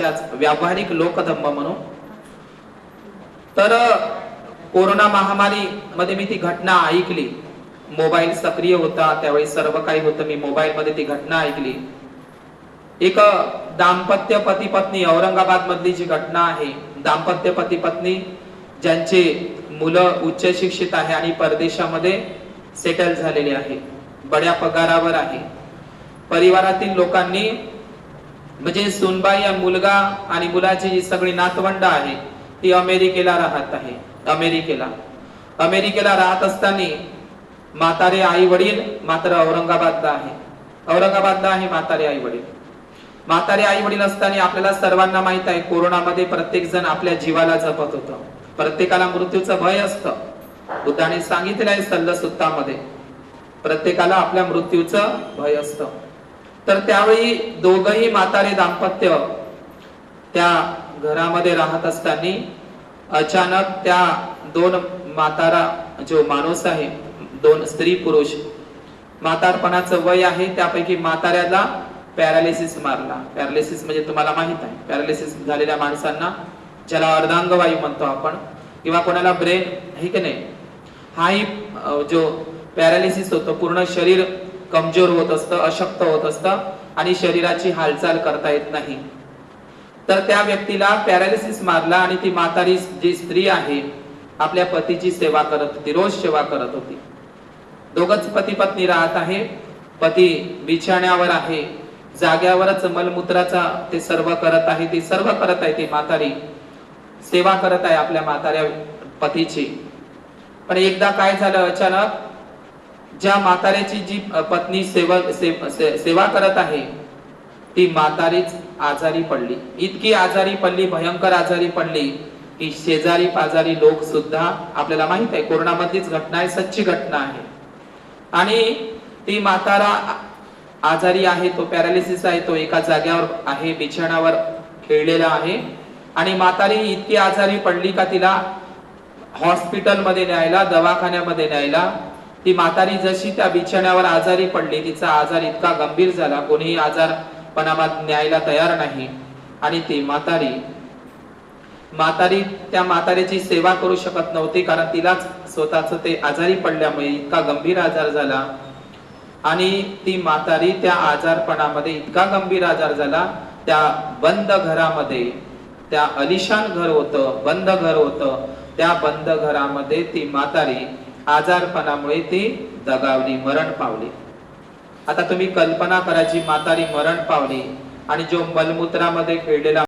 व्यावहारिक लोकधर्म म्हणून तर कोरोना महामारी मध्ये मी ती घटना ऐकली. मोबाईल सक्रिय होता त्यावेळी सर्व काही होतं. मी मोबाईल मध्ये ती घटना ऐकली. एक दाम्पत्य पती पत्नी, औरंगाबाद मधली जी घटना आहे, दाम्पत्य पती पत्नी ज्यांचे मुलं उच्च शिक्षित आहे आणि परदेशामध्ये सेटल झालेले आहे, बड्या पगारावर आहे. परिवारातील लोकांनी म्हणजे सुनबाई या मुलगा आणि मुलाची जी सगळी नातवंड आहे ती अमेरिकेला राहत आहे. अमेरिकेला राहत असताना म्हातारे आई वडील मात्र औरंगाबादला आहे. म्हातारे आई वडील असताना आपल्याला सर्वांना माहित आहे कोरोनामध्ये प्रत्येक जण आपल्या जीवाला जपत होतं. प्रत्येकाला मृत्यूचं भय असतं. बुद्धाने सांगितलं आहे सल्लसुत्तामध्ये, प्रत्येकाला आपल्या मृत्यूचं भय असतं. तर त्यावेळी दोघही म्हातारे दाम्पत्य त्या घरामध्ये राहत असताना अचानक त्या दोन म्हातारा जो माणूस आहे, दोन स्त्री पुरुष, म्हातारपणाचं वय आहे, त्यापैकी म्हाताऱ्याला पॅरालिसिस मारला. पॅरालिसिस म्हणजे तुम्हाला माहित आहे, पॅरालिसिस झालेल्या माणसांना ज्याला अर्धांगवायू म्हणतो आपण, किंवा कोणाला ब्रेन आहे की नाही, हाही जो पॅरालिसिस होतो, पूर्ण शरीर कमजोर होत असतं, अशक्त होत असतं आणि शरीराची हालचाल करता येत नाही. तर त्या व्यक्तीला पॅरालिसिस मारला आणि ती म्हातारी जी स्त्री आहे आपल्या पतीची सेवा करत होती, रोज सेवा करत होती. दोघच पती पत्नी राहत आहे. पती बिछाण्यावर आहे, जाग्यावरच मलमूत्राचा ते सर्व करत आहे, ती सर्व करत आहे, ती म्हातारी सेवा करत आहे आपल्या म्हाताऱ्या पतीची. पण एकदा काय झालं, अचानक ज्या म्हाताऱ्याची जी पत्नी सेवा करत आहे ती म्हातारीच आजारी पडली. इतकी आजारी पडली, भयंकर आजारी पडली की शेजारी पाजारी लोक सुद्धा, आपल्याला माहित आहे कोरोना मधलीच घटना आहे, सच्ची घटना आहे. आणि ती म्हातारा आजारी आहे, तो पॅरालिसिस आहे, तो एका जाग्यावर आहे, बिछाण्यावर खेळलेला आहे. आणि म्हातारी इतकी आजारी पडली का तिला हॉस्पिटल मध्ये न्यायला, दवाखान्यामध्ये न्यायला, ती म्हातारी जशी त्या बिछाण्यावर आजारी पडली, तिचा आजार इतका गंभीर झाला, कोणीही आजारपणामध्ये न्यायला तयार नाही. आणि ती म्हातारी त्या म्हातारीची सेवा करू शकत नव्हती, कारण तिलाच स्वतःच ते आजारी पडल्यामुळे इतका गंभीर आजार झाला. आणि ती म्हातारी त्या आजारपणामध्ये इतका गंभीर आजार झाला, त्या बंद घरामध्ये, त्या अलिशान घर होतं, बंद घर होतं, त्या बंद घरामध्ये ती म्हातारी आजारपणामुळे ती दगावली, मरण पावली. आता तुम्ही कल्पना करा, जी म्हातारी मरण पावली आणि जो मलमूत्रामध्ये खेळलेला